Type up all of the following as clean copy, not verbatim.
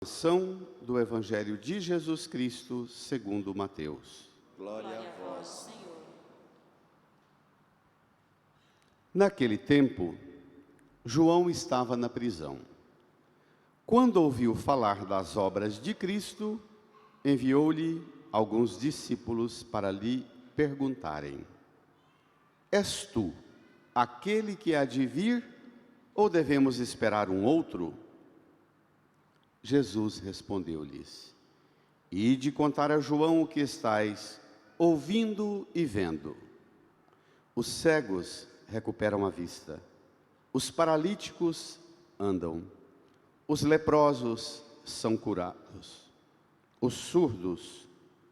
Proclamação do Evangelho de Jesus Cristo segundo Mateus. Glória a vós, Senhor. Naquele tempo, João estava na prisão. Quando ouviu falar das obras de Cristo, enviou-lhe alguns discípulos para lhe perguntarem: És tu aquele que há de vir, ou devemos esperar um outro? Jesus respondeu-lhes: Ide contar a João o que estáis ouvindo e vendo. Os cegos recuperam a vista, os paralíticos andam, os leprosos são curados, os surdos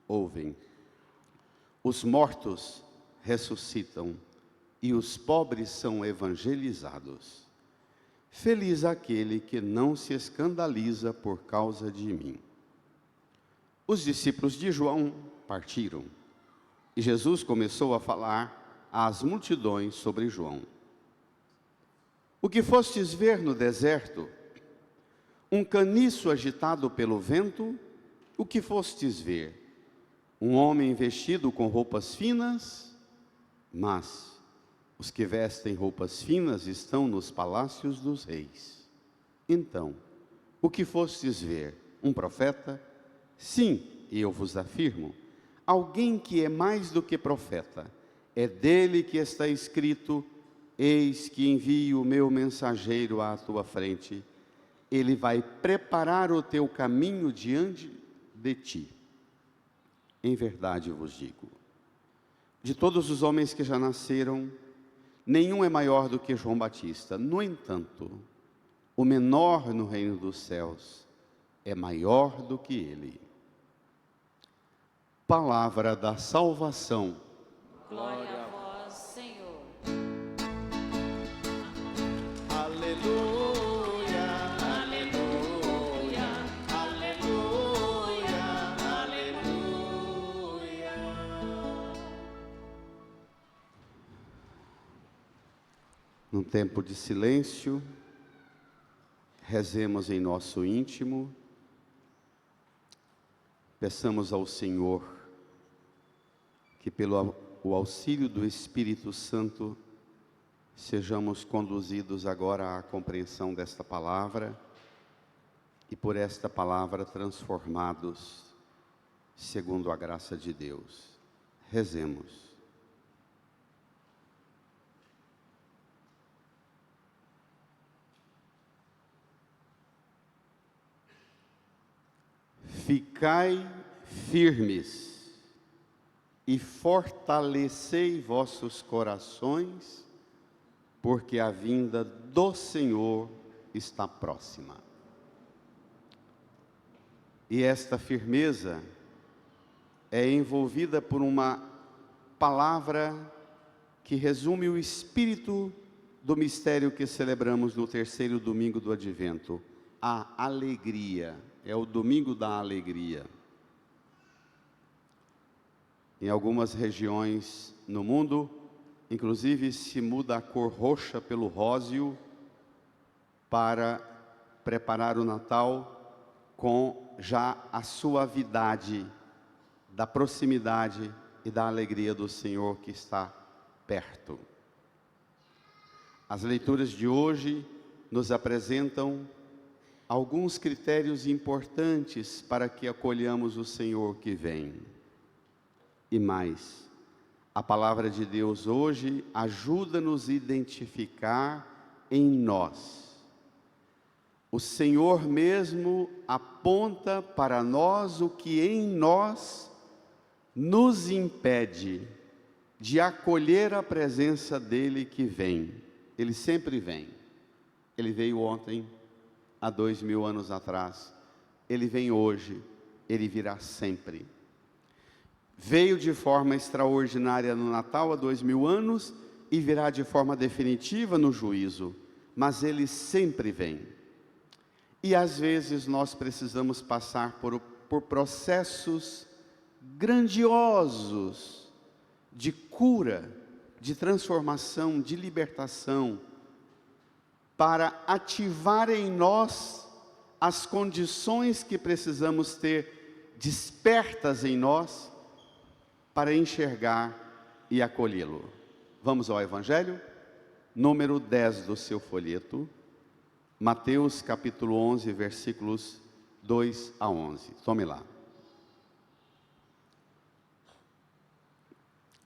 ouvem, os mortos ressuscitam e os pobres são evangelizados. Feliz aquele que não se escandaliza por causa de mim. Os discípulos de João partiram, e Jesus começou a falar às multidões sobre João. O que fostes ver no deserto? Um caniço agitado pelo vento? O que fostes ver? Um homem vestido com roupas finas? Mas os que vestem roupas finas estão nos palácios dos reis. Então, o que fostes ver? Um profeta? Sim, eu vos afirmo, alguém que é mais do que profeta. É dele que está escrito: Eis que envio o meu mensageiro à tua frente. Ele vai preparar o teu caminho diante de ti. Em verdade vos digo, de todos os homens que já nasceram, nenhum é maior do que João Batista. No entanto, o menor no reino dos céus é maior do que ele. Palavra da salvação. Glória a vós, Senhor. Aleluia, aleluia, aleluia, aleluia. Num tempo de silêncio, rezemos em nosso íntimo, peçamos ao Senhor que pelo o auxílio do Espírito Santo sejamos conduzidos agora à compreensão desta palavra e por esta palavra transformados segundo a graça de Deus. Rezemos. Ficai firmes e fortalecei vossos corações, porque a vinda do Senhor está próxima. E esta firmeza é envolvida por uma palavra que resume o espírito do mistério que celebramos no terceiro domingo do Advento: a alegria. É o domingo da alegria. Em algumas regiões no mundo, inclusive se muda a cor roxa pelo róseo para preparar o Natal com já a suavidade da proximidade e da alegria do Senhor que está perto. As leituras de hoje nos apresentam alguns critérios importantes para que acolhamos o Senhor que vem. E mais, a palavra de Deus hoje ajuda-nos a identificar em nós. O Senhor mesmo aponta para nós o que em nós nos impede de acolher a presença dEle que vem. Ele sempre vem. Ele veio ontem, há 2000 anos atrás, ele vem hoje, ele virá sempre. Veio de forma extraordinária no Natal há 2000 anos e virá de forma definitiva no juízo, mas ele sempre vem. E às vezes nós precisamos passar por processos grandiosos de cura, de transformação, de libertação, para ativar em nós as condições que precisamos ter despertas em nós para enxergar e acolhê-lo. Vamos ao Evangelho, número 10 do seu folheto, Mateus capítulo 11, versículos 2 a 11. Tome lá.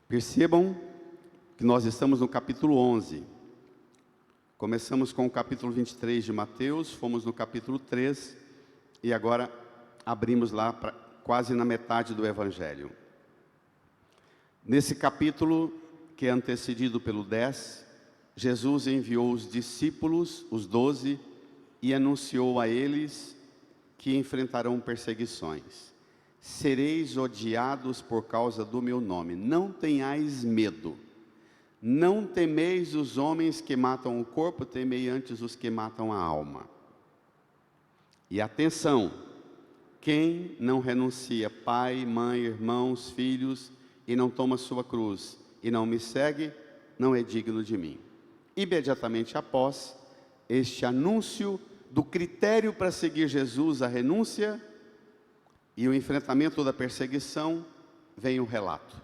Percebam que nós estamos no capítulo 11. Começamos com o capítulo 23 de Mateus, fomos no capítulo 3 e agora abrimos lá quase na metade do Evangelho. Nesse capítulo, que é antecedido pelo 10, Jesus enviou os discípulos, os 12, e anunciou a eles que enfrentarão perseguições. Sereis odiados por causa do meu nome, não tenhais medo. Não temeis os homens que matam o corpo, temei antes os que matam a alma. E atenção, quem não renuncia pai, mãe, irmãos, filhos, e não toma sua cruz, e não me segue, não é digno de mim. Imediatamente após este anúncio do critério para seguir Jesus, a renúncia e o enfrentamento da perseguição, vem o relato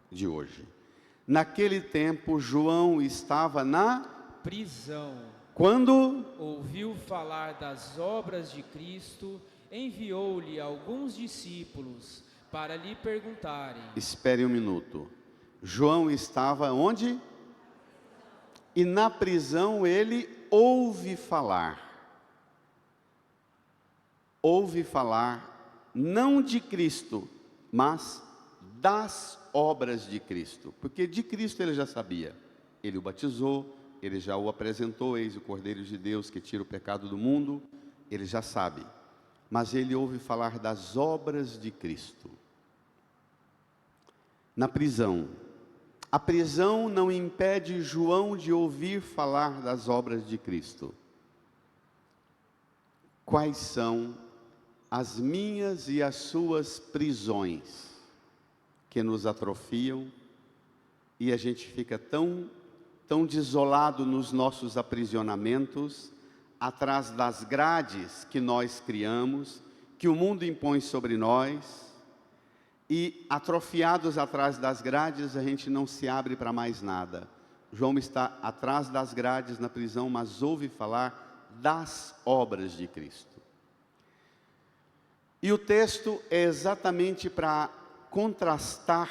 de hoje. Naquele tempo, João estava na prisão. Quando Ouviu falar das obras de Cristo, enviou-lhe alguns discípulos para lhe perguntarem. Espere um minuto. João estava onde? E na prisão ele ouve falar. Ouve falar não de Cristo, mas das obras de Cristo, porque de Cristo ele já sabia, ele o batizou, ele já o apresentou, eis o Cordeiro de Deus que tira o pecado do mundo, ele já sabe, mas ele ouve falar das obras de Cristo. Na prisão, a prisão não impede João de ouvir falar das obras de Cristo. Quais são as minhas e as suas prisões que nos atrofiam e a gente fica tão desolado nos nossos aprisionamentos, atrás das grades que nós criamos, que o mundo impõe sobre nós, e atrofiados atrás das grades, a gente não se abre para mais nada. João está atrás das grades na prisão, mas ouve falar das obras de Cristo. E o texto é exatamente para contrastar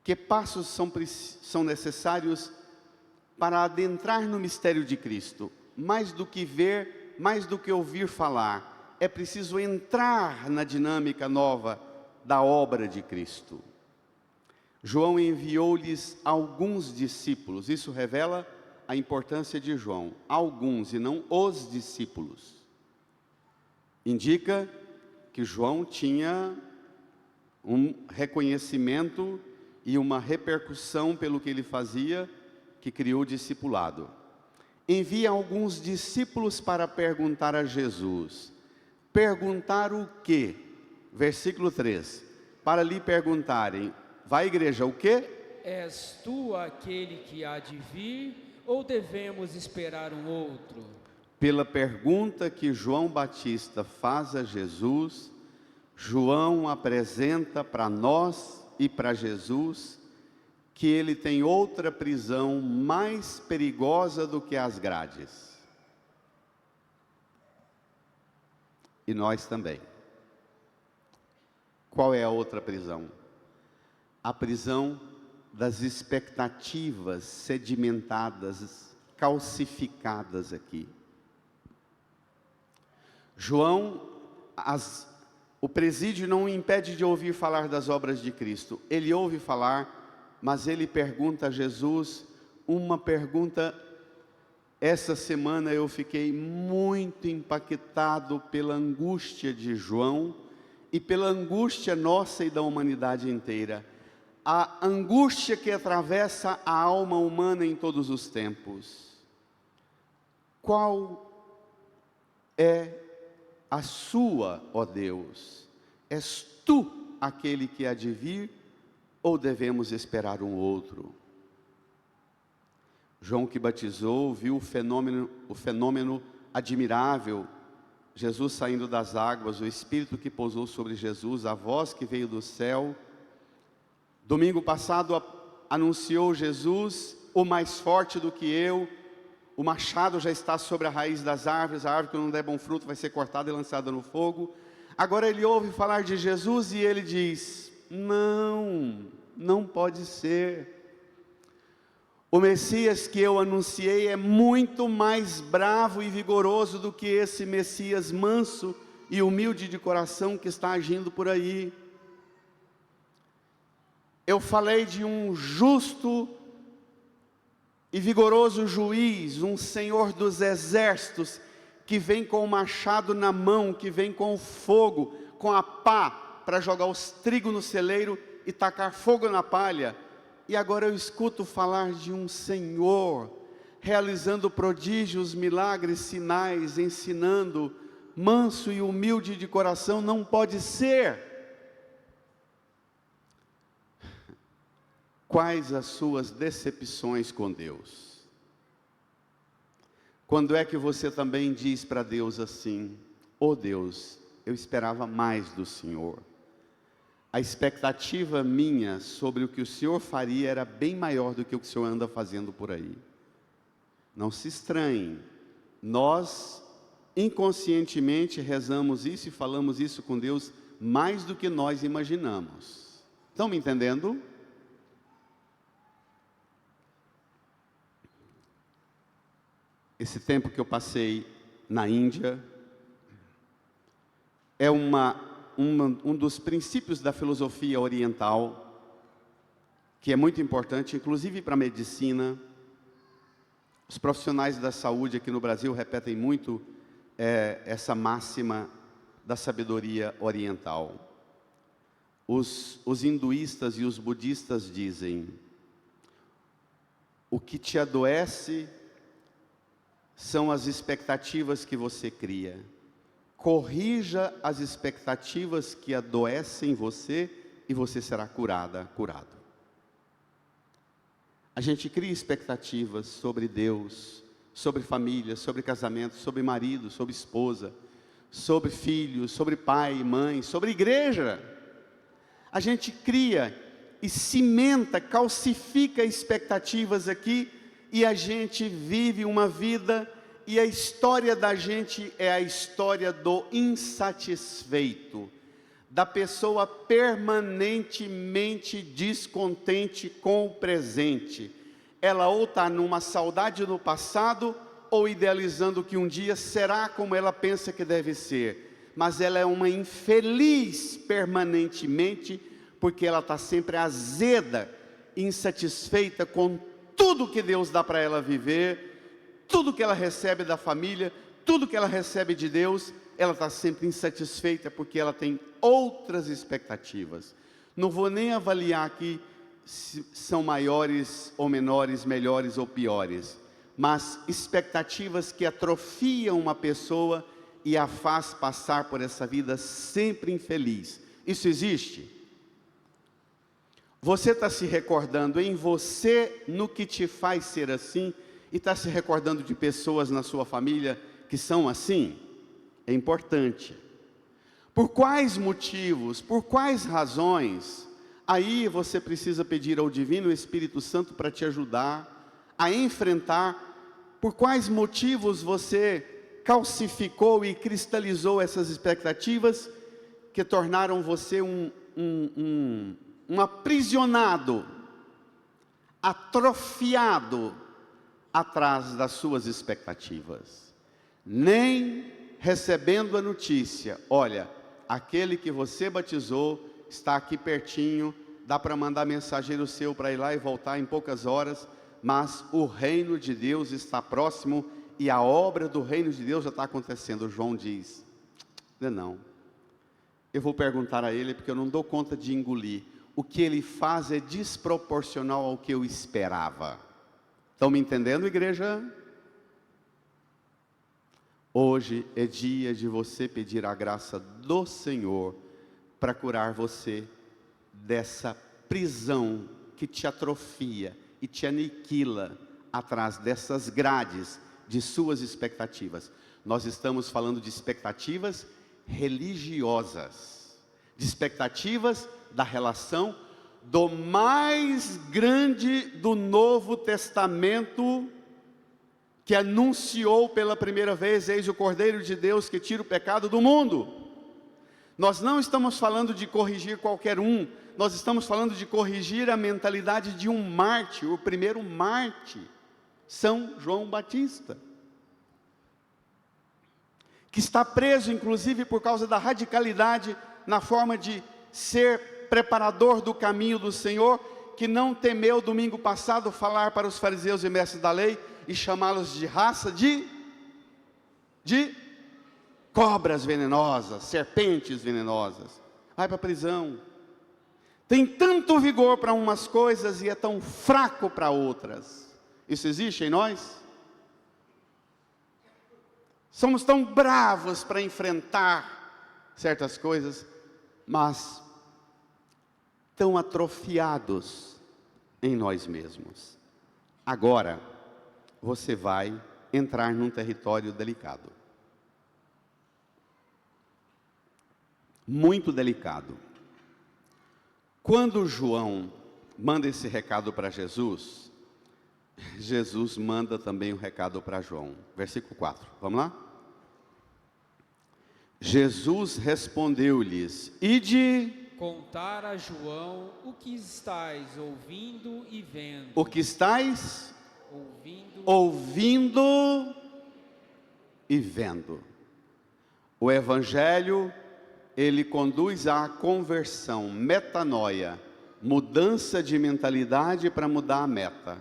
que passos são necessários para adentrar no mistério de Cristo. Mais do que ver, mais do que ouvir falar, é preciso entrar na dinâmica nova da obra de Cristo. João enviou-lhes alguns discípulos, isso revela a importância de João, alguns e não os discípulos. Indica que João tinha um reconhecimento e uma repercussão pelo que ele fazia, que criou o discipulado. Envia alguns discípulos para perguntar a Jesus. Perguntar o quê? Versículo 3. Para lhe perguntarem, vai igreja, o quê? És tu aquele que há de vir, ou devemos esperar um outro? Pela pergunta que João Batista faz a Jesus, João apresenta para nós e para Jesus que ele tem outra prisão mais perigosa do que as grades. E nós também. Qual é a outra prisão? A prisão das expectativas sedimentadas, calcificadas aqui. João, o presídio não o impede de ouvir falar das obras de Cristo. Ele ouve falar, mas ele pergunta a Jesus uma pergunta. Essa semana eu fiquei muito impactado pela angústia de João e pela angústia nossa e da humanidade inteira. A angústia que atravessa a alma humana em todos os tempos. Qual é a sua, ó Deus? És tu aquele que há de vir, ou devemos esperar um outro? João que batizou viu o fenômeno admirável. Jesus saindo das águas, o Espírito que pousou sobre Jesus, a voz que veio do céu. Domingo passado anunciou Jesus, o mais forte do que eu, o machado já está sobre a raiz das árvores, a árvore que não der bom fruto vai ser cortada e lançada no fogo. Agora ele ouve falar de Jesus e ele diz: não pode ser. O Messias que eu anunciei é muito mais bravo e vigoroso do que esse Messias manso e humilde de coração que está agindo por aí. Eu falei de um justo e vigoroso juiz, um Senhor dos exércitos, que vem com o machado na mão, que vem com o fogo, com a pá, para jogar os trigos no celeiro e tacar fogo na palha. E agora eu escuto falar de um Senhor, realizando prodígios, milagres, sinais, ensinando, manso e humilde de coração. Não pode ser. Quais as suas decepções com Deus? Quando é que você também diz para Deus assim: "Oh Deus, eu esperava mais do Senhor. A expectativa minha sobre o que o Senhor faria era bem maior do que o que o Senhor anda fazendo por aí." Não se estranhem, nós inconscientemente rezamos isso e falamos isso com Deus mais do que nós imaginamos. Estão me entendendo? Esse tempo que eu passei na Índia é um dos princípios da filosofia oriental, que é muito importante, inclusive para a medicina. Os profissionais da saúde aqui no Brasil repetem muito essa máxima da sabedoria oriental. Os hinduístas e os budistas dizem: o que te adoece são as expectativas que você cria. Corrija as expectativas que adoecem você e você será curado. A gente cria expectativas sobre Deus, sobre família, sobre casamento, sobre marido, sobre esposa, sobre filhos, sobre pai e mãe, sobre igreja. A gente cria e cimenta, calcifica expectativas aqui, e a gente vive uma vida, e a história da gente é a história do insatisfeito, da pessoa permanentemente descontente com o presente. Ela ou está numa saudade do passado, ou idealizando que um dia será como ela pensa que deve ser. Mas ela é uma infeliz permanentemente, porque ela está sempre azeda, insatisfeita com tudo que Deus dá para ela viver, tudo que ela recebe da família, tudo que ela recebe de Deus, ela está sempre insatisfeita, porque ela tem outras expectativas. Não vou nem avaliar aqui se são maiores ou menores, melhores ou piores, mas expectativas que atrofiam uma pessoa e a faz passar por essa vida sempre infeliz. Isso existe? Você está se recordando em você, no que te faz ser assim, e está se recordando de pessoas na sua família que são assim? É importante. Por quais motivos, por quais razões? Aí você precisa pedir ao Divino Espírito Santo para te ajudar a enfrentar. Por quais motivos você calcificou e cristalizou essas expectativas que tornaram você um aprisionado, atrofiado atrás das suas expectativas? Nem recebendo a notícia: olha, aquele que você batizou está aqui pertinho, dá para mandar mensageiro seu para ir lá e voltar em poucas horas, mas o reino de Deus está próximo e a obra do reino de Deus já está acontecendo. João diz: não, eu vou perguntar a ele, porque eu não dou conta de engolir. O que ele faz é desproporcional ao que eu esperava. Estão me entendendo, igreja? Hoje é dia de você pedir a graça do Senhor para curar você dessa prisão que te atrofia e te aniquila atrás dessas grades de suas expectativas. Nós estamos falando de expectativas religiosas, de expectativas da relação do mais grande do Novo Testamento, que anunciou pela primeira vez: eis o Cordeiro de Deus que tira o pecado do mundo. Nós não estamos falando de corrigir qualquer um, nós estamos falando de corrigir a mentalidade de um mártir, o primeiro mártir, São João Batista, que está preso inclusive por causa da radicalidade na forma de ser preparador do caminho do Senhor, que não temeu domingo passado falar para os fariseus e mestres da lei e chamá-los de raça de cobras venenosas, serpentes venenosas. Vai para a prisão. Tem tanto vigor para umas coisas e é tão fraco para outras. Isso existe em nós? Somos tão bravos para enfrentar certas coisas, mas tão atrofiados em nós mesmos. Agora, você vai entrar num território delicado. Muito delicado. Quando João manda esse recado para Jesus, Jesus manda também o recado para João. Versículo 4, vamos lá? Jesus respondeu-lhes: ide contar a João o que estáis ouvindo e vendo. O que estáis Ouvindo ouvindo e vendo. O Evangelho, ele conduz à conversão, metanoia, mudança de mentalidade para mudar a meta.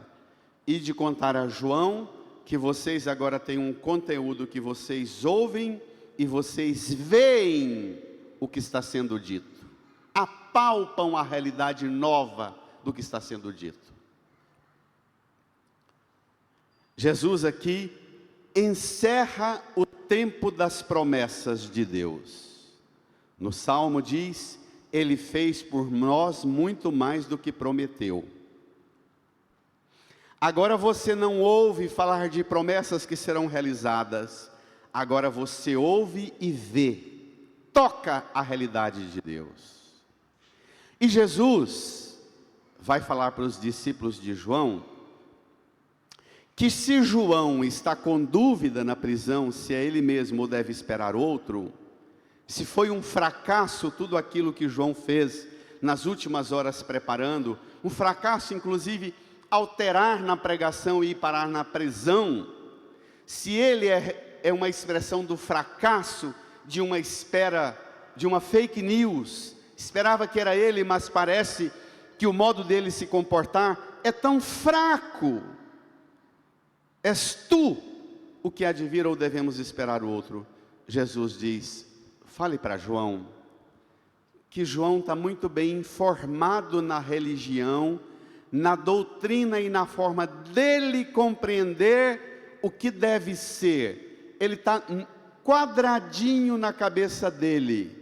E de contar a João que vocês agora têm um conteúdo que vocês ouvem e vocês veem o que está sendo dito. Apalpam a realidade nova do que está sendo dito. Jesus aqui encerra o tempo das promessas de Deus. No Salmo diz: Ele fez por nós muito mais do que prometeu. Agora você não ouve falar de promessas que serão realizadas. Agora você ouve e vê, toca a realidade de Deus. E Jesus vai falar para os discípulos de João, que se João está com dúvida na prisão, se é ele mesmo ou deve esperar outro, se foi um fracasso tudo aquilo que João fez nas últimas horas preparando, um fracasso inclusive alterar na pregação e ir parar na prisão, se ele é uma expressão do fracasso, de uma espera, de uma fake news, esperava que era ele, mas parece que o modo dele se comportar é tão fraco. És tu o que há de vir ou devemos esperar o outro? Jesus diz: fale para João, que João está muito bem informado na religião, na doutrina e na forma dele compreender o que deve ser. Ele está quadradinho na cabeça dele,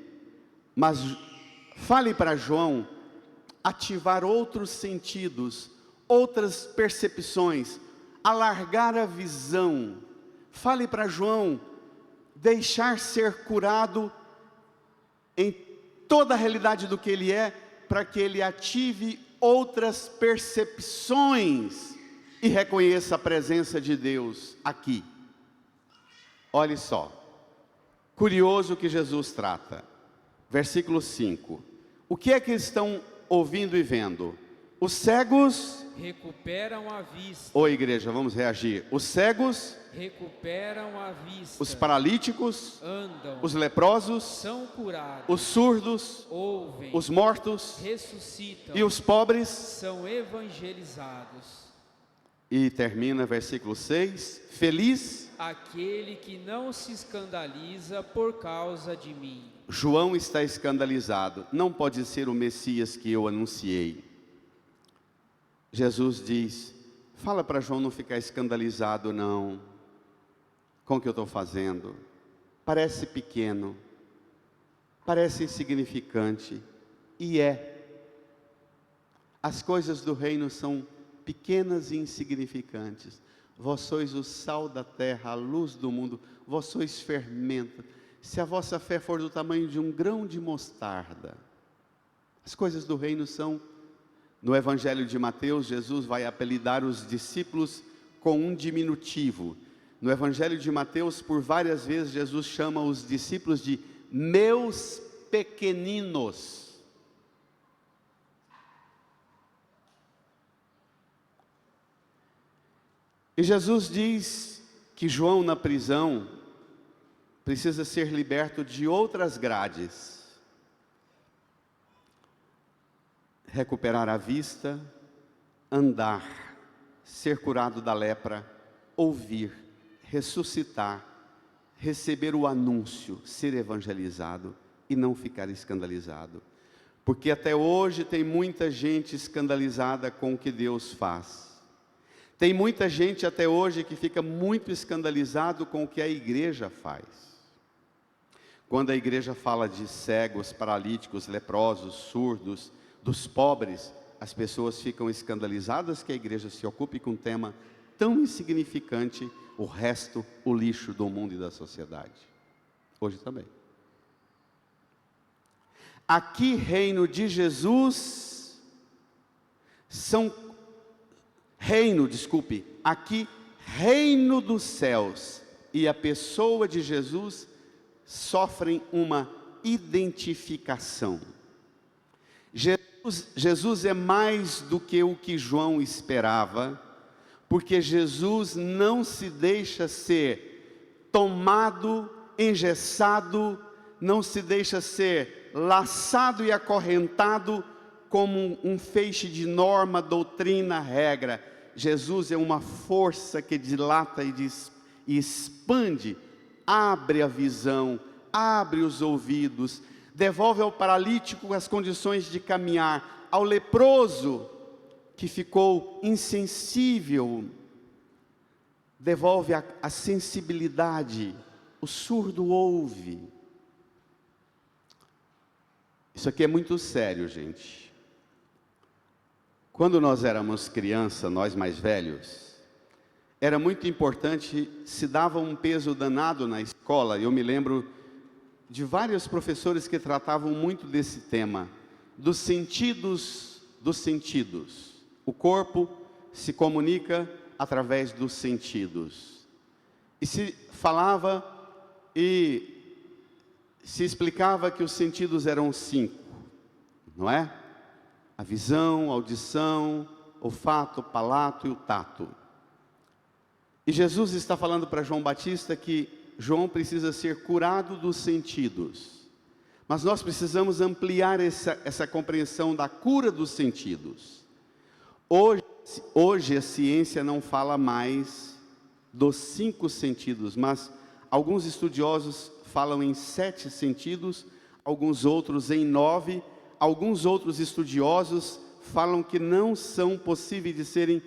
mas fale para João ativar outros sentidos, outras percepções, alargar a visão. Fale para João deixar ser curado em toda a realidade do que ele é, para que ele ative outras percepções e reconheça a presença de Deus aqui. Olhe só, curioso que Jesus trata. Versículo 5. O que é que estão ouvindo e vendo? Os cegos recuperam a vista. Ô igreja, vamos reagir. Os cegos Recuperam a vista. os paralíticos, Andam. os leprosos, São curados. os surdos, Ouvem. os mortos Ressuscitam. e os pobres. São evangelizados. E termina versículo 6. Feliz. Aquele que não se escandaliza por causa de mim. João está escandalizado. Não pode ser o Messias que eu anunciei. Jesus diz: fala para João não ficar escandalizado não, com o que eu estou fazendo. Parece pequeno, parece insignificante, e é. As coisas do reino são pequenas e insignificantes, Vós sois o sal da terra, a luz do mundo, vós sois fermento. Se a vossa fé for do tamanho de um grão de mostarda, as coisas do reino são... No Evangelho de Mateus, Jesus vai apelidar os discípulos com um diminutivo. No Evangelho de Mateus, por várias vezes, Jesus chama os discípulos de meus pequeninos. E Jesus diz que João, na prisão, precisa ser liberto de outras grades. Recuperar a vista, andar, ser curado da lepra, ouvir, ressuscitar, receber o anúncio, ser evangelizado e não ficar escandalizado. Porque até hoje tem muita gente escandalizada com o que Deus faz. Tem muita gente até hoje que fica muito escandalizado com o que a igreja faz. Quando a igreja fala de cegos, paralíticos, leprosos, surdos, dos pobres, as pessoas ficam escandalizadas que a igreja se ocupe com um tema tão insignificante, o resto, o lixo do mundo e da sociedade. Hoje também. Aqui, reino de Jesus, aqui, reino dos céus e a pessoa de Jesus sofrem uma identificação. Jesus é mais do que João esperava, porque Jesus não se deixa ser tomado, engessado, não se deixa ser laçado e acorrentado como um feixe de norma, doutrina, regra. Jesus é uma força que dilata e expande, abre a visão, abre os ouvidos, devolve ao paralítico as condições de caminhar, ao leproso que ficou insensível, devolve a sensibilidade, o surdo ouve. Isso aqui é muito sério, gente. Quando nós éramos criança, nós mais velhos, era muito importante, se dava um peso danado na escola. Eu me lembro de vários professores que tratavam muito desse tema, dos sentidos. O corpo se comunica através dos sentidos. E se falava e se explicava que os sentidos eram 5, não é? A visão, a audição, olfato, palato e o tato. E Jesus está falando para João Batista que João precisa ser curado dos sentidos. Mas nós precisamos ampliar essa compreensão da cura dos sentidos. Hoje a ciência não fala mais dos 5 sentidos, mas alguns estudiosos falam em 7 sentidos, alguns outros em 9, alguns outros estudiosos falam que não são possíveis de serem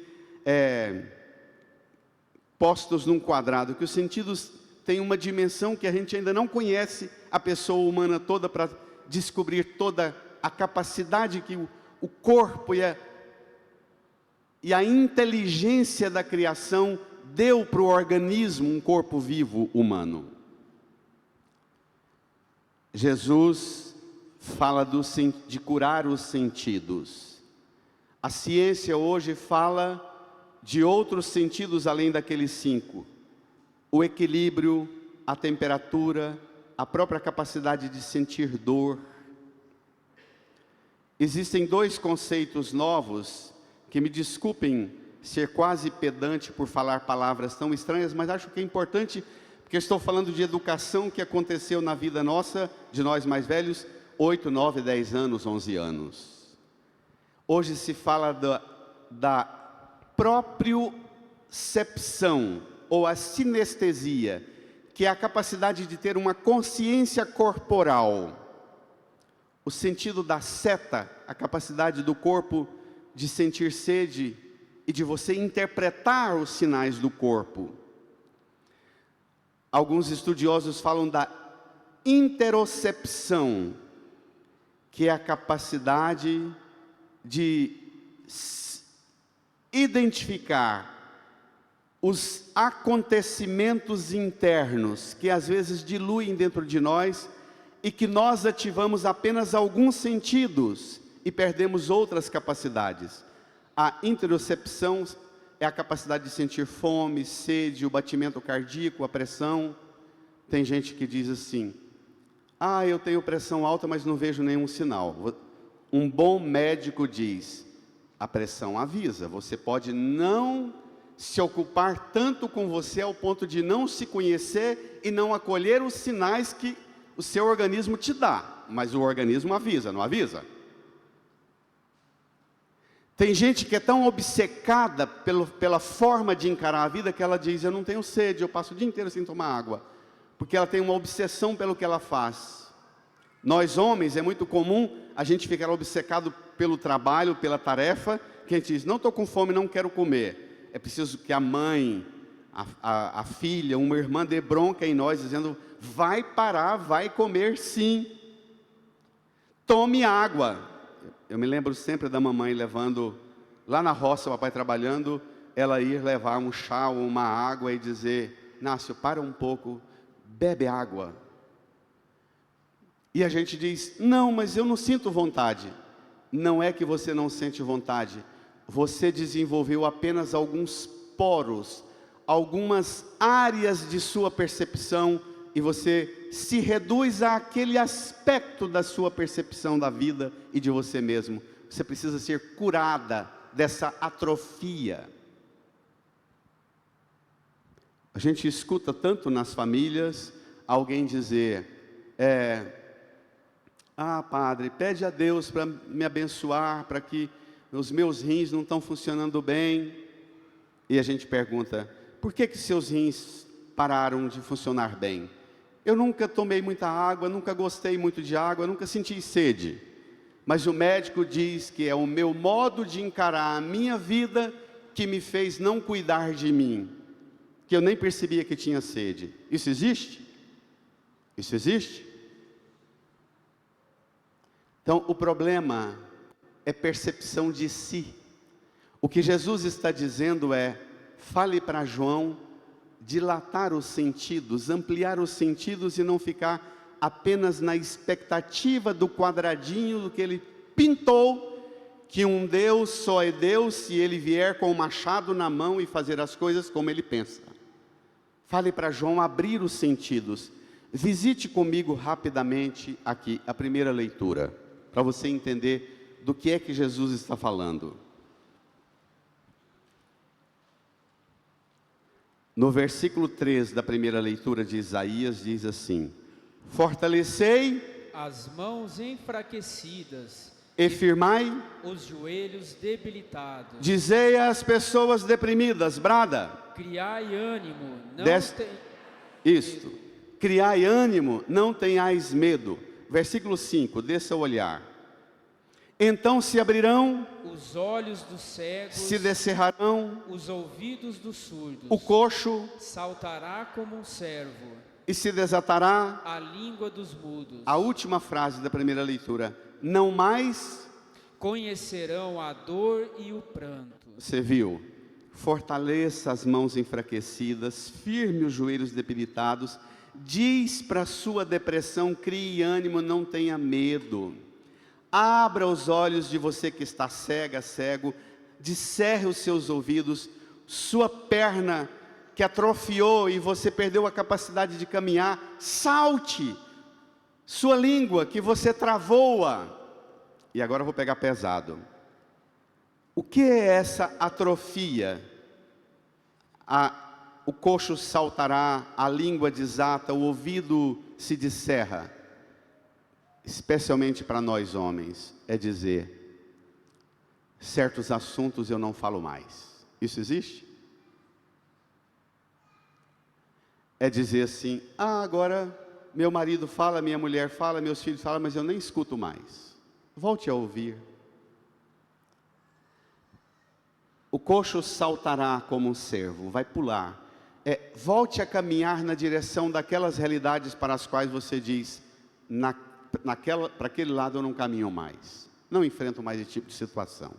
postos num quadrado, que os sentidos têm uma dimensão que a gente ainda não conhece a pessoa humana toda para descobrir toda a capacidade que o corpo e a inteligência da criação deu para o organismo, um corpo vivo humano. Jesus fala de curar os sentidos. A ciência hoje fala de outros sentidos além daqueles 5. O equilíbrio, a temperatura, a própria capacidade de sentir dor. Existem 2 conceitos novos, que me desculpem ser quase pedante por falar palavras tão estranhas, mas acho que é importante, porque estou falando de educação que aconteceu na vida nossa, de nós mais velhos, 8, 9, 10 anos, 11 anos. Hoje se fala da propriocepção, ou a sinestesia, que é a capacidade de ter uma consciência corporal. O sentido da seta, a capacidade do corpo de sentir sede e de você interpretar os sinais do corpo. Alguns estudiosos falam da interocepção, que é a capacidade de identificar os acontecimentos internos que às vezes diluem dentro de nós e que nós ativamos apenas alguns sentidos e perdemos outras capacidades. A interocepção é a capacidade de sentir fome, sede, o batimento cardíaco, a pressão. Tem gente que diz assim: ah, eu tenho pressão alta, mas não vejo nenhum sinal. Um bom médico diz: a pressão avisa, você pode não se ocupar tanto com você ao ponto de não se conhecer e não acolher os sinais que o seu organismo te dá, mas o organismo avisa, não avisa? Tem gente que é tão obcecada pela forma de encarar a vida que ela diz: eu não tenho sede, eu passo o dia inteiro sem tomar água, porque ela tem uma obsessão pelo que ela faz. Nós homens, é muito comum a gente ficar obcecado pelo trabalho, pela tarefa, que a gente diz: não estou com fome, não quero comer. É preciso que a mãe, a filha, uma irmã dê bronca em nós, dizendo: vai parar, vai comer sim. Tome água. Eu me lembro sempre da mamãe levando, lá na roça, o papai trabalhando, ela ir levar um chá ou uma água e dizer: Nácio, para um pouco, bebe água. E a gente diz: não, mas eu não sinto vontade. Não é que você não sente vontade, você desenvolveu apenas alguns poros, algumas áreas de sua percepção, e você se reduz àquele aspecto da sua percepção da vida e de você mesmo. Você precisa ser curada dessa atrofia. A gente escuta tanto nas famílias alguém dizer: ah, padre, pede a Deus para me abençoar, para que os meus rins não estão funcionando bem. E a gente pergunta: por que seus rins pararam de funcionar bem? Eu nunca tomei muita água, nunca gostei muito de água, nunca senti sede. Mas o médico diz que é o meu modo de encarar a minha vida que me fez não cuidar de mim, que eu nem percebia que tinha sede. Isso existe? Isso existe? Então, o problema é percepção de si. O que Jesus está dizendo é: fale para João dilatar os sentidos, ampliar os sentidos e não ficar apenas na expectativa do quadradinho do que ele pintou, que um Deus só é Deus se ele vier com o machado na mão e fazer as coisas como ele pensa. Fale para João abrir os sentidos. Visite comigo rapidamente aqui a primeira leitura, para você entender do que é que Jesus está falando. No versículo 3 da primeira leitura de Isaías, diz assim: fortalecei as mãos enfraquecidas e firmai os joelhos debilitados. Dizei às pessoas deprimidas, brada. Criai ânimo, não Isto. Criai ânimo, não tenhais medo. Versículo 5, desça o olhar. Então se abrirão os olhos dos cegos, se descerrarão os ouvidos dos surdos. O coxo saltará como um cervo, e se desatará a língua dos mudos. A última frase da primeira leitura: não mais conhecerão a dor e o pranto. Você viu? Fortaleça as mãos enfraquecidas, firme os joelhos debilitados. Diz para a sua depressão: crie ânimo, não tenha medo. Abra os olhos de você que está cega, cego. Descerre os seus ouvidos. Sua perna que atrofiou e você perdeu a capacidade de caminhar, salte. Sua língua que você travou-a. E agora eu vou pegar pesado. O que é essa atrofia? O coxo saltará, a língua desata, o ouvido se descerra. Especialmente para nós homens, é dizer: certos assuntos eu não falo mais. Isso existe? É dizer assim: agora meu marido fala, minha mulher fala, meus filhos falam, mas eu nem escuto mais. Volte a ouvir. O coxo saltará como um cervo, vai pular. Volte a caminhar na direção daquelas realidades para as quais você diz: para aquele lado eu não caminho mais, não enfrento mais esse tipo de situação.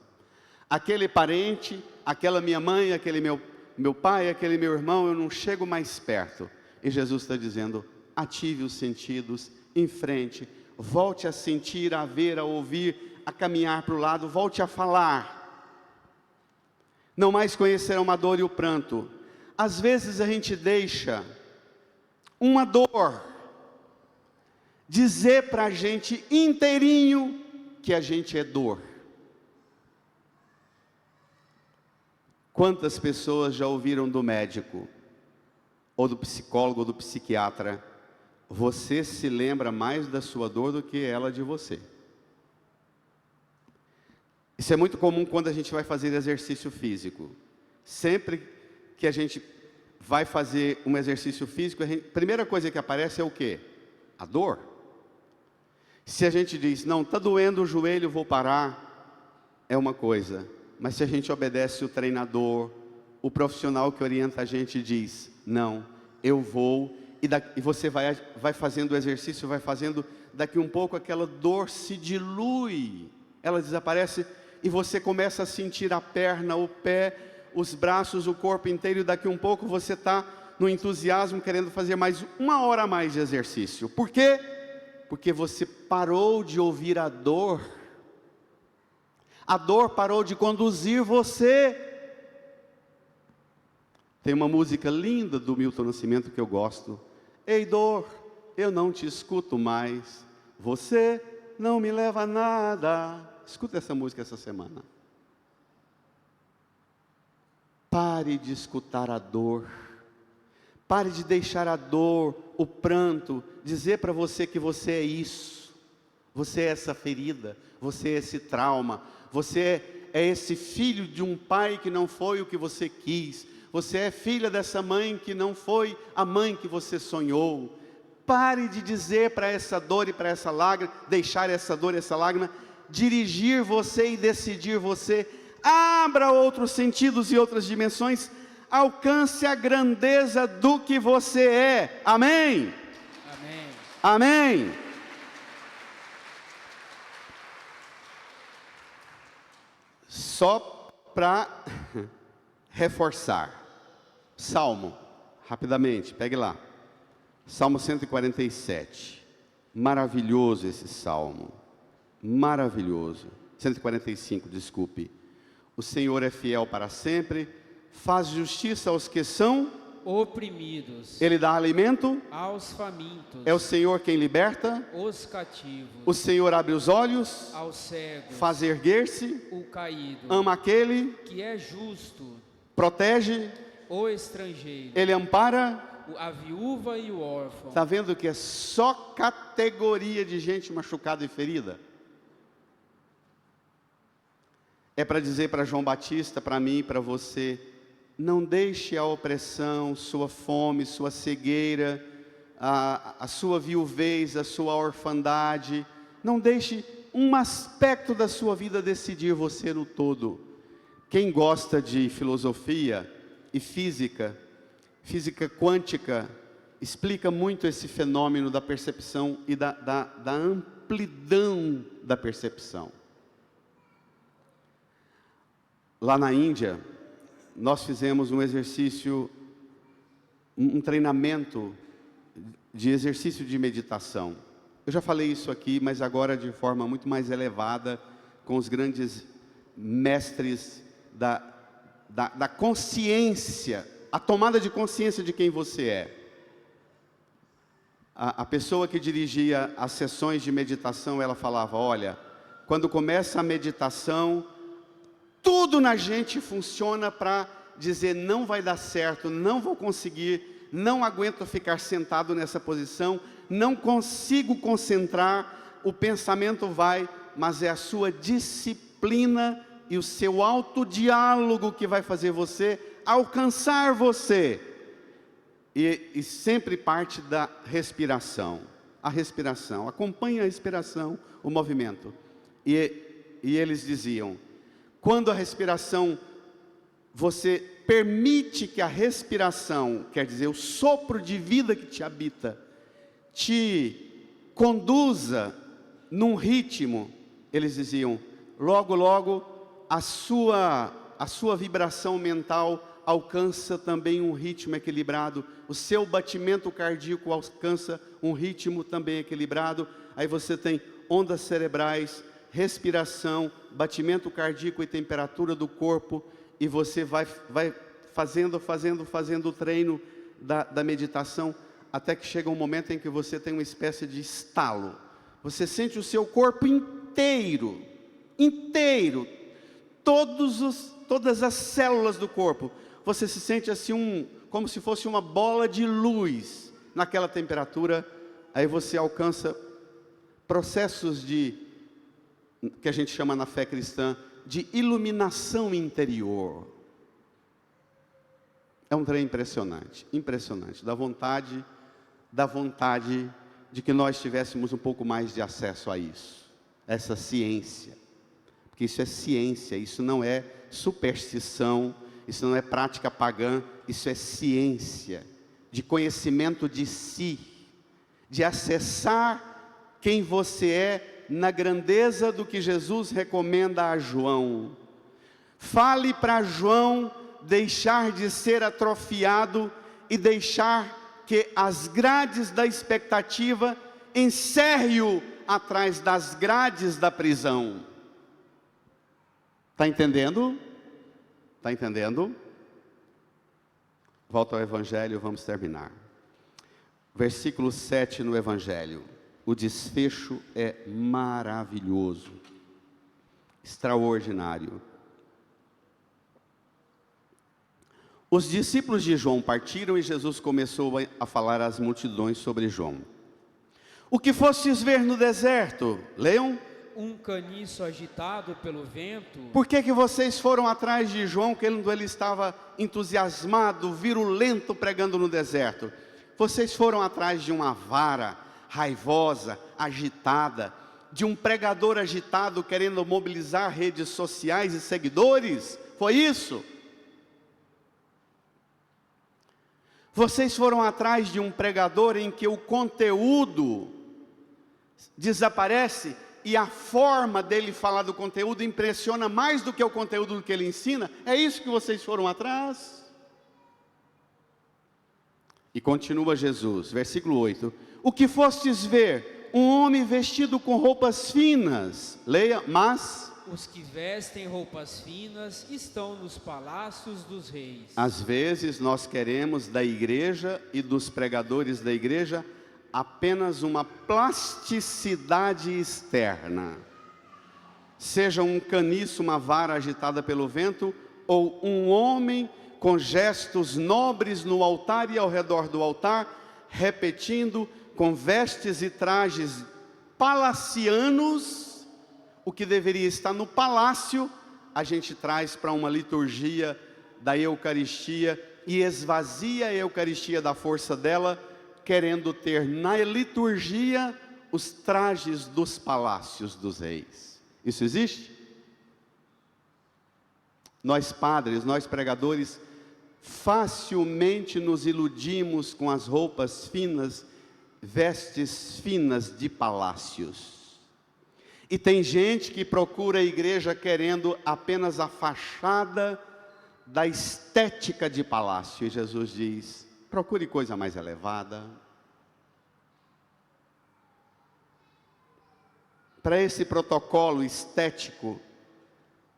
Aquele parente, aquela minha mãe, aquele meu meu pai, aquele meu irmão, eu não chego mais perto. E Jesus está dizendo, ative os sentidos, em frente, volte a sentir, a ver, a ouvir, a caminhar para o lado, volte a falar. Não mais conhecerão a dor e o pranto. Às vezes a gente deixa uma dor dizer para a gente inteirinho que a gente é dor. Quantas pessoas já ouviram do médico, ou do psicólogo, ou do psiquiatra, você se lembra mais da sua dor do que ela de você. Isso é muito comum quando a gente vai fazer exercício físico. Sempre que a gente vai fazer um exercício físico, a primeira coisa que aparece é o quê? A dor. Se a gente diz, não, está doendo o joelho, vou parar, é uma coisa. Mas se a gente obedece o treinador, o profissional que orienta a gente diz, não, eu vou, e você vai fazendo o exercício, vai fazendo, daqui um pouco aquela dor se dilui, ela desaparece, e você começa a sentir a perna, o pé, os braços, o corpo inteiro, e daqui um pouco você está no entusiasmo, querendo fazer mais 1 hora a mais de exercício. Por quê? Porque você parou de ouvir a dor parou de conduzir você. Tem uma música linda do Milton Nascimento que eu gosto. Ei dor, eu não te escuto mais, você não me leva a nada. Escuta essa música essa semana. Pare de escutar a dor. Pare de deixar a dor, o pranto, dizer para você que você é isso. Você é essa ferida, você é esse trauma. Você é esse filho de um pai que não foi o que você quis. Você é filha dessa mãe que não foi a mãe que você sonhou. Pare de dizer para essa dor e para essa lágrima, deixar essa dor e essa lágrima dirigir você e decidir você. Abra outros sentidos e outras dimensões. Alcance a grandeza do que você é. Amém? Amém. Amém. Só para reforçar, Salmo, rapidamente, pegue lá, Salmo 147, maravilhoso esse Salmo, maravilhoso, 145, desculpe, o Senhor é fiel para sempre, faz justiça aos que são oprimidos, Ele dá alimento aos famintos, é o Senhor quem liberta, os cativos, o Senhor abre os olhos, aos cegos, faz erguer-se, o caído, ama aquele, que é justo, protege, o estrangeiro, Ele ampara. a viúva e o órfão. Está vendo que é só categoria de gente machucada e ferida? É para dizer para João Batista, para mim, para você, não deixe a opressão, sua fome, sua cegueira, a sua viuvez, a sua orfandade, não deixe um aspecto da sua vida decidir você no todo. Quem gosta de filosofia e física quântica, explica muito esse fenômeno da percepção e da amplidão da percepção. Lá na Índia, nós fizemos um exercício, um treinamento de exercício de meditação. Eu já falei isso aqui, mas agora de forma muito mais elevada, com os grandes mestres da consciência, a tomada de consciência de quem você é. A pessoa que dirigia as sessões de meditação, ela falava, olha, quando começa a meditação, tudo na gente funciona para dizer, não vai dar certo, não vou conseguir, não aguento ficar sentado nessa posição, não consigo concentrar, o pensamento vai, mas é a sua disciplina e o seu autodiálogo que vai fazer você alcançar você. E sempre parte da respiração. A respiração, acompanha a respiração, o movimento. E eles diziam, quando a respiração, você permite que a respiração, quer dizer, o sopro de vida que te habita, te conduza num ritmo, eles diziam, logo, logo, a sua vibração mental alcança também um ritmo equilibrado, o seu batimento cardíaco alcança um ritmo também equilibrado. Aí você tem ondas cerebrais, respiração, batimento cardíaco e temperatura do corpo, e você vai fazendo o treino da meditação, até que chega um momento em que você tem uma espécie de estalo. Você sente o seu corpo inteiro, todas as células do corpo, você se sente assim, como se fosse uma bola de luz naquela temperatura. Aí você alcança processos que a gente chama na fé cristã de iluminação interior. É um trem impressionante, dá vontade de que nós tivéssemos um pouco mais de acesso a isso, essa ciência, porque isso é ciência, isso não é superstição, isso não é prática pagã, isso é ciência, de conhecimento de si, de acessar quem você é na grandeza do que Jesus recomenda a João. Fale para João deixar de ser atrofiado e deixar que as grades da expectativa encerre-o atrás das grades da prisão. Está entendendo? Está entendendo? Volta ao Evangelho, vamos terminar. Versículo 7 no Evangelho. O desfecho é maravilhoso, extraordinário. Os discípulos de João partiram e Jesus começou a falar às multidões sobre João. O que fostes ver no deserto? Leiam. Um caniço agitado pelo vento. Por que vocês foram atrás de João, quando ele estava entusiasmado, virulento, pregando no deserto? Vocês foram atrás de uma vara raivosa, agitada, de um pregador agitado querendo mobilizar redes sociais e seguidores? Foi isso? Vocês foram atrás de um pregador em que o conteúdo desaparece e a forma dele falar do conteúdo impressiona mais do que o conteúdo que ele ensina? É isso que vocês foram atrás? E continua Jesus, versículo 8. O que fostes ver? Um homem vestido com roupas finas. Leia, mas... Os que vestem roupas finas estão nos palácios dos reis. Às vezes nós queremos da igreja e dos pregadores da igreja apenas uma plasticidade externa. Seja um caniço, uma vara agitada pelo vento, ou um homem com gestos nobres no altar e ao redor do altar, repetindo com vestes e trajes palacianos. O que deveria estar no palácio, a gente traz para uma liturgia da Eucaristia e esvazia a Eucaristia da força dela, querendo ter na liturgia os trajes dos palácios dos reis. Isso existe? Nós padres, nós pregadores, facilmente nos iludimos com as roupas finas, vestes finas de palácios. E tem gente que procura a igreja querendo apenas a fachada da estética de palácio. E Jesus diz: procure coisa mais elevada. Para esse protocolo estético,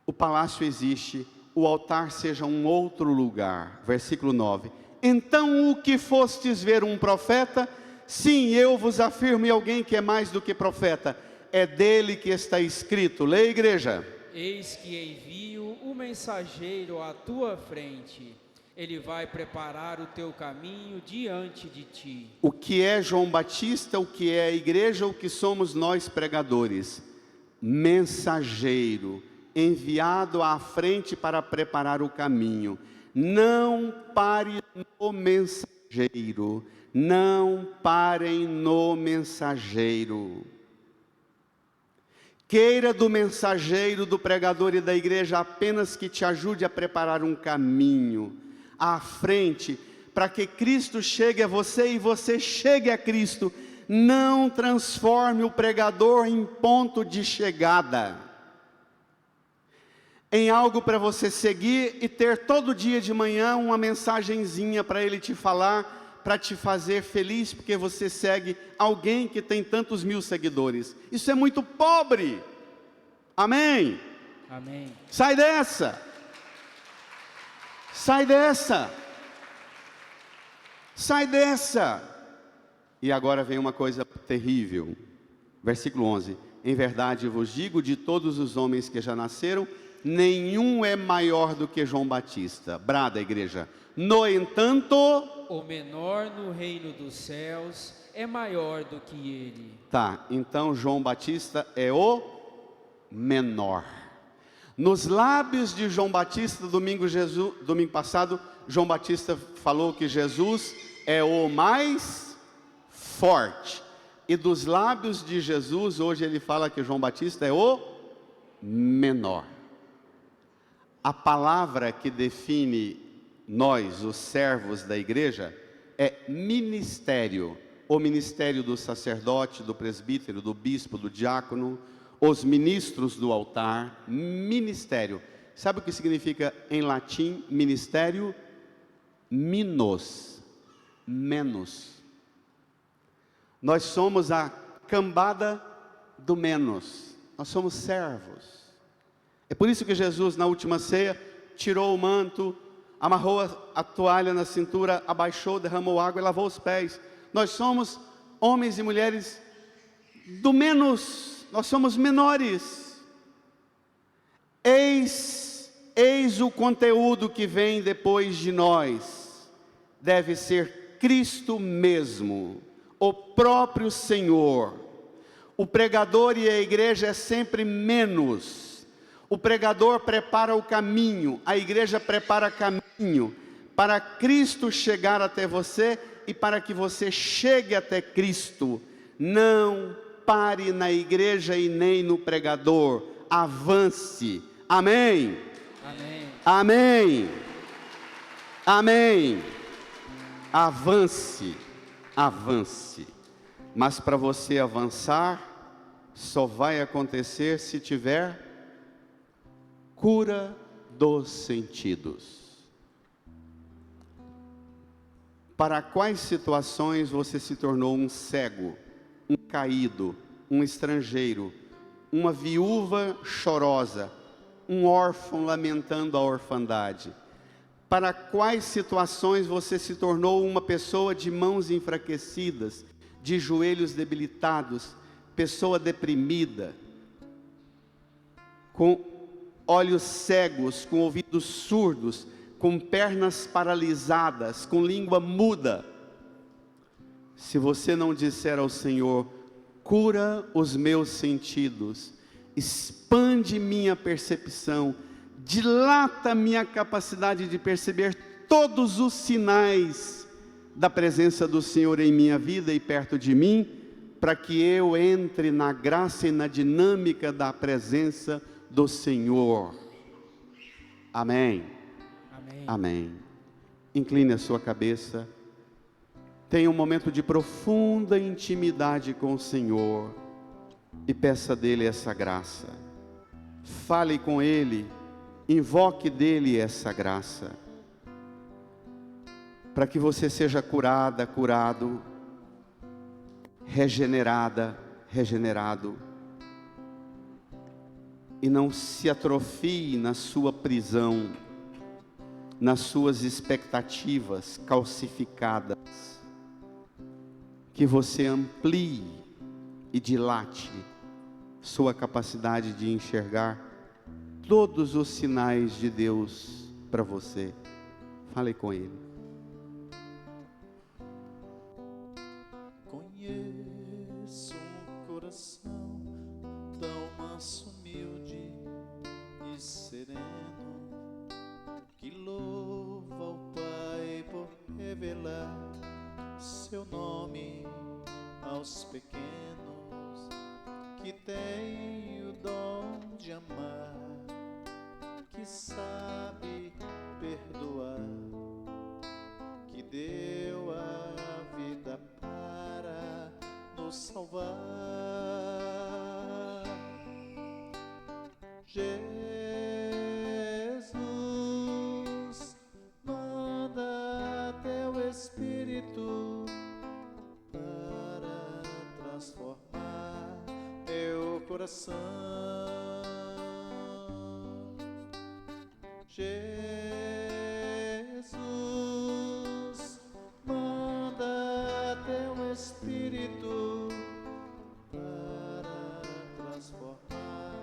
o palácio existe, o altar seja um outro lugar. Versículo 9. Então o que fostes ver um profeta? Sim, eu vos afirmo, e alguém que é mais do que profeta, é dele que está escrito. Leia, igreja. Eis que envio o mensageiro à tua frente, ele vai preparar o teu caminho diante de ti. O que é João Batista, o que é a igreja, o que somos nós pregadores? Mensageiro, enviado à frente para preparar o caminho. Não pare no mensageiro, não parem no mensageiro. Queira do mensageiro, do pregador e da igreja apenas que te ajude a preparar um caminho à frente, para que Cristo chegue a você e você chegue a Cristo. Não transforme o pregador em ponto de chegada. em algo para você seguir e ter todo dia de manhã uma mensagenzinha para Ele te falar, para te fazer feliz, porque você segue alguém que tem tantos mil seguidores. Isso é muito pobre. Amém? Amém. Sai dessa. Sai dessa. Sai dessa. E agora vem uma coisa terrível. Versículo 11. Em verdade vos digo, de todos os homens que já nasceram, nenhum é maior do que João Batista. Brada, igreja. No entanto, O menor no reino dos céus é maior do que ele. tá, então João Batista é o menor. Nos lábios de João Batista, domingo passado, João Batista falou que Jesus é o mais forte. E dos lábios de Jesus, hoje ele fala que João Batista é o menor. A palavra que define nós, os servos da igreja, é ministério. O ministério do sacerdote, do presbítero, do bispo, do diácono, os ministros do altar, ministério. Sabe o que significa em latim ministério? Minos, menos. Nós somos a cambada do menos. Nós somos servos. É por isso que Jesus, na última ceia, tirou o manto, amarrou a toalha na cintura, abaixou, derramou água e lavou os pés. Nós somos homens e mulheres do menos, nós somos menores. Eis o conteúdo que vem depois de nós. Deve ser Cristo mesmo, o próprio Senhor. O pregador e a igreja é sempre menos. O pregador prepara o caminho, a igreja prepara caminho para Cristo chegar até você e para que você chegue até Cristo. Não pare na igreja e nem no pregador, avance. Amém? Amém. Amém. Amém. Avance, avance. Mas para você avançar, só vai acontecer se tiver cura dos sentidos. Para quais situações você se tornou um cego, um caído, um estrangeiro, uma viúva chorosa, um órfão lamentando a orfandade? Para quais situações você se tornou uma pessoa de mãos enfraquecidas, de joelhos debilitados, pessoa deprimida, com olhos cegos, com ouvidos surdos, com pernas paralisadas, com língua muda? Se você não disser ao Senhor, cura os meus sentidos, expande minha percepção, dilata minha capacidade de perceber todos os sinais da presença do Senhor em minha vida e perto de mim, para que eu entre na graça e na dinâmica da presença do Senhor. Amém. Amém. Amém. Incline a sua cabeça. Tenha um momento de profunda intimidade com o Senhor e peça dele essa graça. Fale com ele, invoque dele essa graça, para que você seja curada, curado, regenerada, regenerado, e não se atrofie na sua prisão, nas suas expectativas calcificadas. Que você amplie e dilate sua capacidade de enxergar todos os sinais de Deus para você. Fale com ele. Conheço um coração tão manso, humilde e sereno, que louva ao Pai por revelar seu nome aos pequenos, que tem o dom de amar, que sabe perdoar, que deu a vida para nos salvar. Jesus coração. Jesus, manda teu Espírito para transformar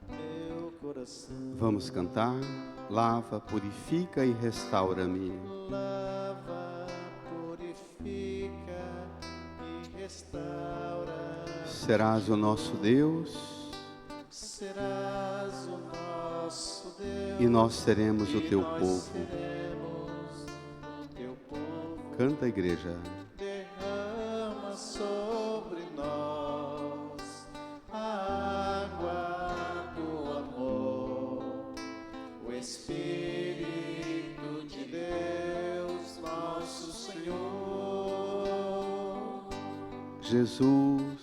meu coração. Vamos cantar. Lava, purifica e restaura-me. Lava, purifica e restaura. Serás o nosso Deus Serás o nosso Deus. e nós seremos o teu nós povo. seremos o teu povo. Canta, igreja. Derrama sobre nós a água do amor, o Espírito de Deus, nosso Senhor. Jesus,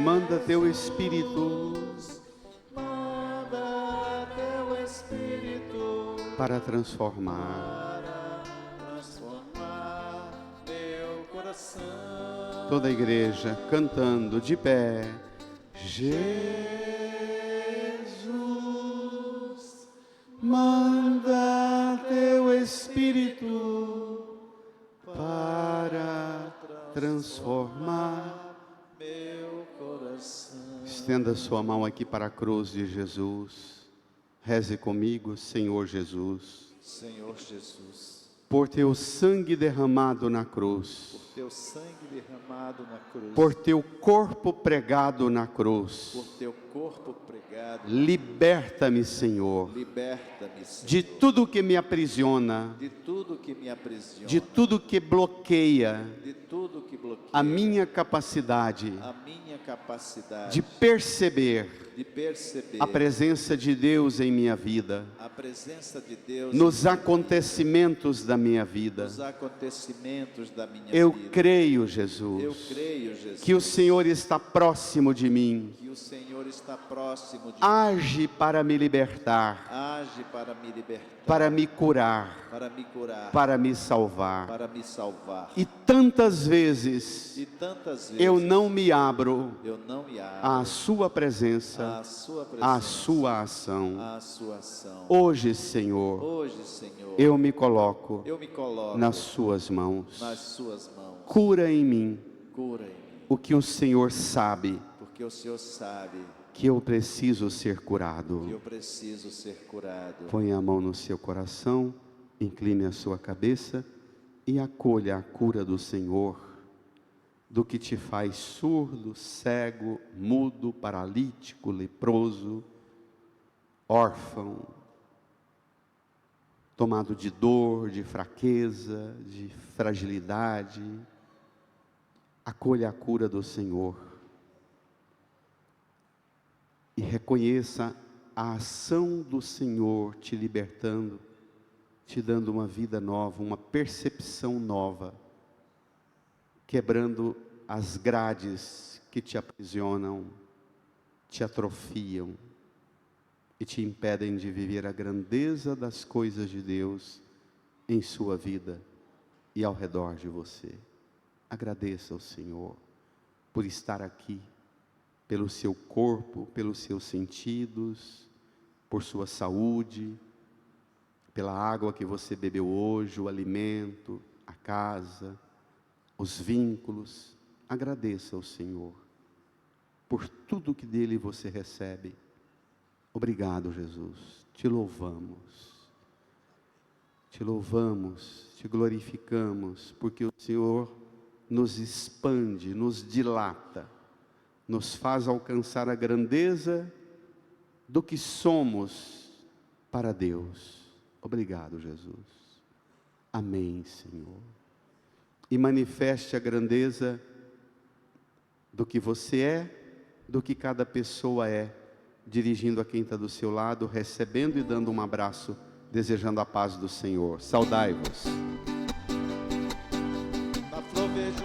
manda teu Espírito Manda teu Espírito para transformar. para transformar meu coração. Toda a igreja cantando de pé. Jesus, manda teu Espírito para transformar. Meu coração. Estenda sua mão aqui para a cruz de Jesus. Reze comigo, Senhor Jesus, Senhor Jesus, por teu sangue derramado na cruz, por teu sangue derramado na cruz, por teu corpo pregado na cruz. por teu corpo pregado, Liberta-me, Senhor, liberta-me, Senhor, de tudo que me aprisiona, de tudo que me aprisiona, de tudo que bloqueia de tudo que bloqueia a minha capacidade a minha capacidade de perceber de perceber a presença de Deus em minha vida, a presença de Deus nos acontecimentos da minha vida. nos acontecimentos da minha Eu vida. creio, Eu Jesus, creio, Jesus, que o Senhor está próximo de mim. que o Senhor está próximo de mim. Age para me libertar, Age para me libertar, para me curar, para me curar, para me salvar. para me salvar. E tantas vezes E tantas vezes eu não me abro eu não me abro à sua presença, à sua presença, à sua ação. à sua ação. Hoje, Senhor, Hoje, Senhor, eu me coloco eu me coloco nas suas mãos. nas suas mãos. Cura em mim Cura em mim, o que o Senhor sabe porque o Senhor sabe que eu preciso ser que curado. eu preciso ser curado. Põe a mão no seu coração, incline a sua cabeça e acolha a cura do Senhor, do que te faz surdo, cego, mudo, paralítico, leproso, órfão, tomado de dor, de fraqueza, de fragilidade. Acolha a cura do Senhor e reconheça a ação do Senhor te libertando, te dando uma vida nova, uma percepção nova, quebrando as grades que te aprisionam, te atrofiam e te impedem de viver a grandeza das coisas de Deus em sua vida e ao redor de você. Agradeça ao Senhor por estar aqui, pelo seu corpo, pelos seus sentidos, por sua saúde, pela água que você bebeu hoje, o alimento, a casa, os vínculos. Agradeça ao Senhor por tudo que dele você recebe. Obrigado, Jesus. Te louvamos, te glorificamos, porque o Senhor nos expande, nos dilata, nos faz alcançar a grandeza do que somos para Deus. Obrigado, Jesus. Amém, Senhor. E manifeste a grandeza do que você é, do que cada pessoa é, dirigindo a quem está do seu lado, recebendo e dando um abraço, desejando a paz do Senhor. Saudai-vos. Na flor vejo